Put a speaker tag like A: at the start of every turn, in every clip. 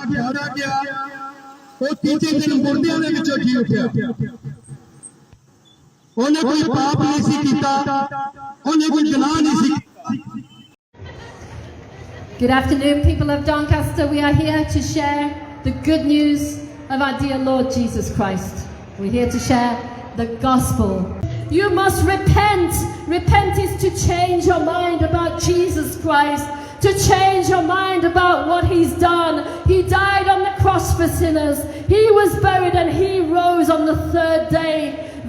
A: ਫੜਾ ਗਿਆ ਉਹ ਤੀਜੇ ਦਿਨ ਮੁਰਦਿਆਂ ਦੇ ਵਿੱਚੋਂ ਜੀ ਉੱਠਿਆ। ਉਹਨੇ ਕੋਈ ਪਾਪ ਨਹੀਂ ਸੀ ਕੀਤਾ, ਉਹਨੇ ਕੋਈ ਗੁਨਾਹ ਨਹੀਂ ਸੀ।
B: Good afternoon, people of Doncaster. We are here to share the good news of our dear Lord Jesus Christ. We're here to share the gospel. You must repent. Repent is to change your mind about Jesus Christ, to change your mind about what He's done. He died on the cross for sinners. He was buried and He rose on the third day,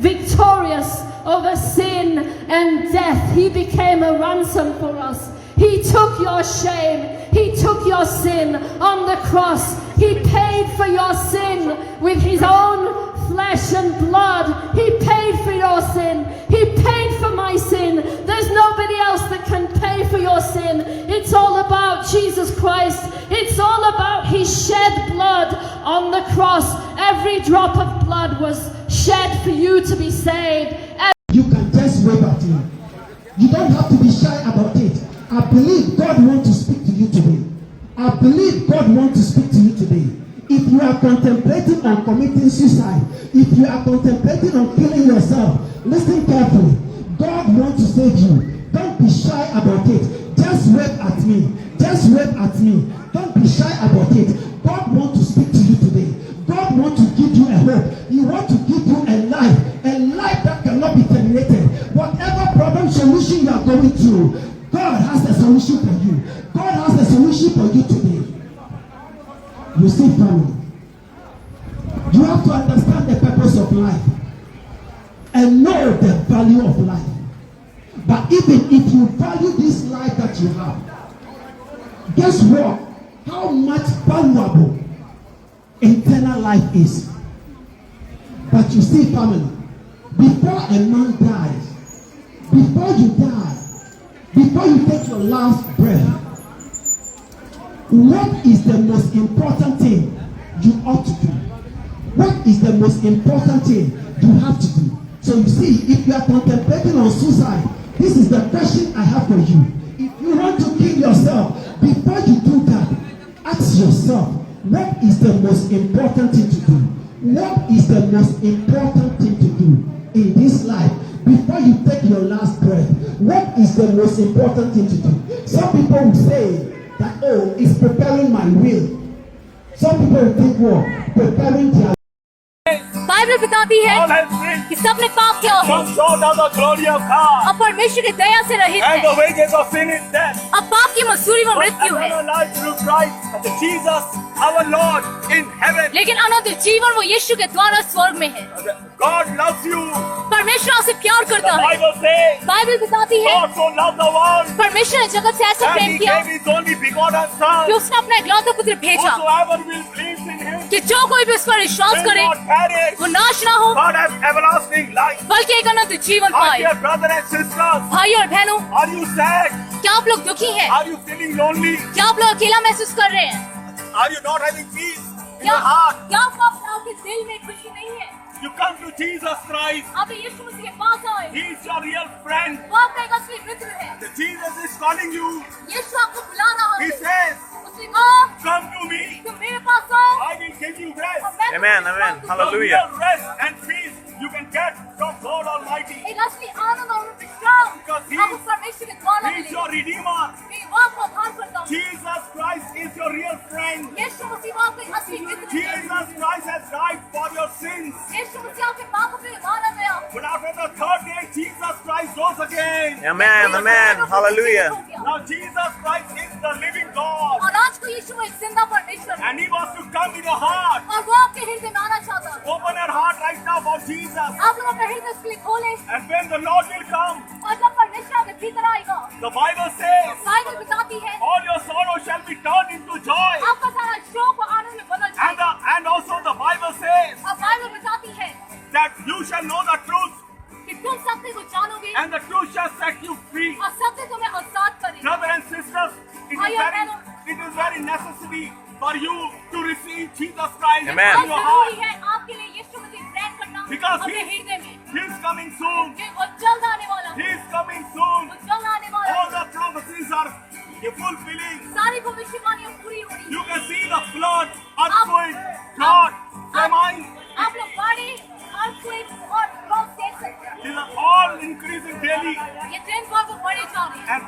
B: victorious over sin and death. He became a ransom for us. He took your shame. He took your sin on the cross. He paid for your sin with His own flesh and blood. He paid for your sin. He paid for my sin. There's nobody else that can pay for your sin. It's all about Jesus Christ. It's all about His shed blood on the cross. Every drop of blood was shed for you to be saved.
C: You can just wave at Him. You don't have to be shy about it. I believe God wants to speak to you today. I believe God wants to speak to you today. If you are contemplating on committing suicide, if you are contemplating on killing yourself, listen carefully. God wants to save you. Don't be shy about it. Just wave at me. Just wave at me. Don't be shy about it. God wants to speak to you today. God wants to give you a hope. He wants to give you a life that cannot be terminated. Whatever problem, solution you are going through, God has a solution for you. God has a solution for you today. You see, family, you have to understand the purpose of life and know the value of life. But even if you value this life that you have, guess what? How much valuable eternal life is. But you see, family, before a man dies, before you die, before you take your last breath, what is the most important thing you ought to do? What is the most important thing you have to do? So you see, if you are contemplating on suicide, this is the question I have for you. If you want to kill yourself, before you do that, ask yourself, what is the most important thing to do? What is the most important thing to do in this life? Before you take your last breath, what is the most important thing to do? Some people will say that, oh, it's preparing my will. Some people will think, well, preparing their
D: Bible बताती है कि सबने पाप किया है अब परमेश्वर की दया से रहित है। अब पाप की मजदूरी में मृत्यु है, लेकिन अनंत जीवन वो यीशु के द्वारा स्वर्ग में है। परमेश्वर आपसे प्यार करता है। बाइबल बताती है परमेश्वर ने जगत से ऐसा प्रेम किया कि उसने अपना इकलौता पुत्र भेजा कि जो कोई भी उस पर विश्वास करे वो नाश ना हो बल्कि एक अनंत जीवन पाए। भाई और बहनों, क्या आप लोग दुखी हैं? क्या आप लोग अकेला महसूस कर रहे हैं? क्या आपके दिल में खुशी नहीं है?
E: You come to Jesus Christ.
D: आप यीशु मसीह के पास आए।
E: He is your real friend.
D: वो आपका एक असली मित्र है।
E: Jesus is calling you.
D: यीशु आपको बुला रहा है।
E: He says,
D: उसने कहा,
E: come to me.
D: तुम मेरे पास आओ।
E: I will give you rest.
F: Amen, amen. Hallelujah.
E: The real rest and peace you can get from God Almighty.
D: एक असली आनंद और विश्राम
E: Because
D: आपको परमेश्वर के द्वारा
E: He is
D: मिलेगा।
E: your Redeemer.
D: मैं वो आपको उद्धार करता हूँ।
E: Jesus Christ is your real friend.
D: यीशु मसीह वो आपका एक असली मित्र है।
E: Jesus Christ has died for your sins.
D: यीशु मसीह आपके पापों पे मारा गया।
E: But after the third day, Jesus Christ rose again.
F: Amen, amen. Hallelujah.
E: Now Jesus Christ is the living God.
D: और आज को यीशु एक जिंदा परमेश्वर है।
E: And He wants to come in your heart.
D: और वो आपके हृदय में आना चाहता है।
E: Open your heart right now for Jesus.
D: आप लोग अपने हृदय उसके लिए खोलें।
E: And when the Lord will come,
D: और जब परमेश्वर आपके भीतर आएगा,
E: the Bible says,
D: बाइबल बताती है,
E: all your sorrow shall be turned into joy.
D: आपका सारा शोक और आनंद में बदल जाएगा।
E: And also the Bible says
D: और बाइबल बताती है
E: that you shall know the truth,
D: कि तुम सत्य को जानोगे
E: and the truth shall set you free.
D: और सत्य तुम्हें आजाद करेगा।
E: Brothers and sisters, it is very necessary for you to receive Jesus Christ
F: Amen.
E: in your heart.
D: जरूरी है आपके लिए यीशु मसीह ग्रहण करना
E: Because
D: अपने हृदय में।
E: He is coming soon.
D: कि वो जल्द आने वाला है।
E: He is coming soon.
D: वो जल्द आने वाला
E: All
D: है।
E: the prophecies are ये fulfilling.
D: सारी भविष्यवाणियां पूरी हो रही
E: You
D: हैं।
E: can see the flood, earthquake, drought, famine.
D: आप लोग बाढ़ें, earthquake और drought देख सकते हैं।
E: These are all increasing daily.
D: ये दिन बहुत बढ़े जा रहे हैं।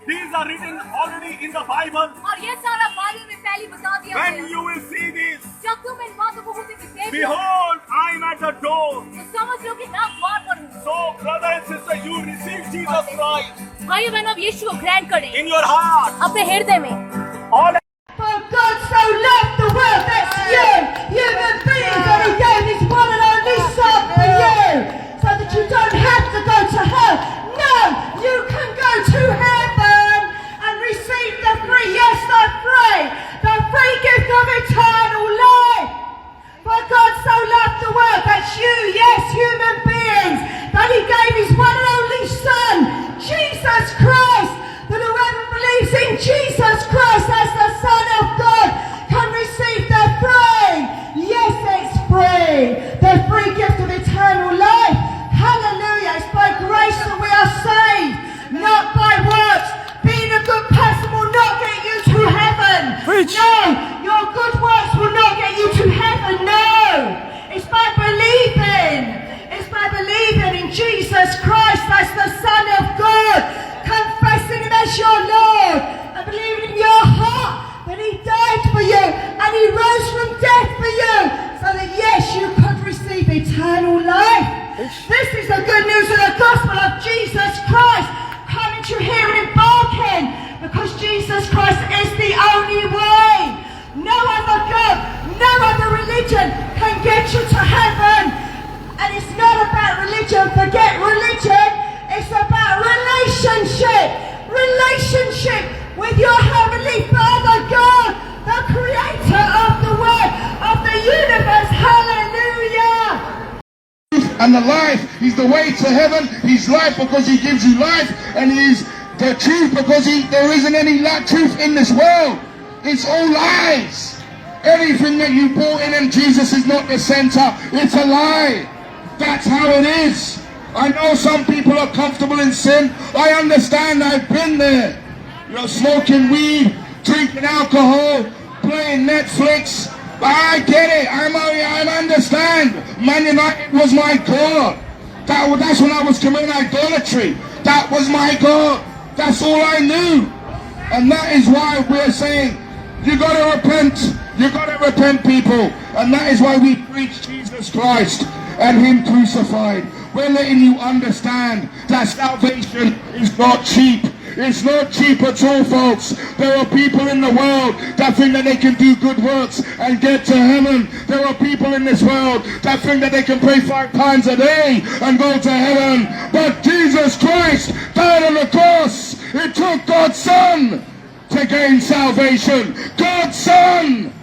E: And these are written already in the Bible.
D: और ये सारा बाइबल में पहले बता दिया गया
E: When
D: है।
E: you will see this,
D: जब तुम इन बातों को देखोगे,
E: behold, I am at the door.
D: तो समझ लो कि मैं द्वार पर हूँ।
E: So, brother and sister, you receive Jesus Christ
D: भाइयों बहनों, अब यीशु को ग्रहण करें
E: in your heart.
D: अपने हृदय में।
E: All
C: For God so loved the world, that's you, human beings, that He gave His one and only Son for you, so that you don't have to go to hell. No, you can go to heaven and receive the free gift of eternal life. For God so loved the world, that's you, yes, human beings, that He gave His one and only Son, Jesus Christ, that whoever believes in Jesus Christ as the Son of God can receive the free, yes, it's free, the free gift of eternal life. Hallelujah. It's by grace that we are saved, not by works. Being a good person will not get you to heaven. No, your good works will not get you to heaven. No, it's by believing. It's by believing in Jesus Christ as the Son of God, confessing Him as your Lord, and believing in your heart that He died for you and He rose from death for you, so that yes, you could receive eternal life. This is the good news of the gospel of Jesus Christ, coming to hear and embarking, because Jesus Christ is the only way. No other God, no other religion can get you to heaven. And it's not about religion, forget religion, it's about relationship. Relationship with your Heavenly Father God, the Creator of the world, of the universe. Hallelujah.
A: And the life, He's the way to heaven. He's life because He gives you life, and He's the truth because there isn't any truth in this world. It's all lies. Anything that you bought in and Jesus is not the center, it's a lie. That's how it is. I know some people are comfortable in sin. I understand, I've been there. You know, smoking weed, drinking alcohol, playing Netflix. I get it, I understand. Man United was my God. That's when I was committing idolatry. That was my God. That's all I knew. And that is why we're saying, you gotta repent. You gotta repent, people. And that is why we preach Jesus Christ and Him crucified. We're letting you understand that salvation is not cheap. It's not cheap at all, folks. There are people in the world that think that they can do good works and get to heaven. There are people in this world that think that they can pray 5 times a day and go to heaven. But Jesus Christ died on the cross. It took God's Son to gain salvation. God's Son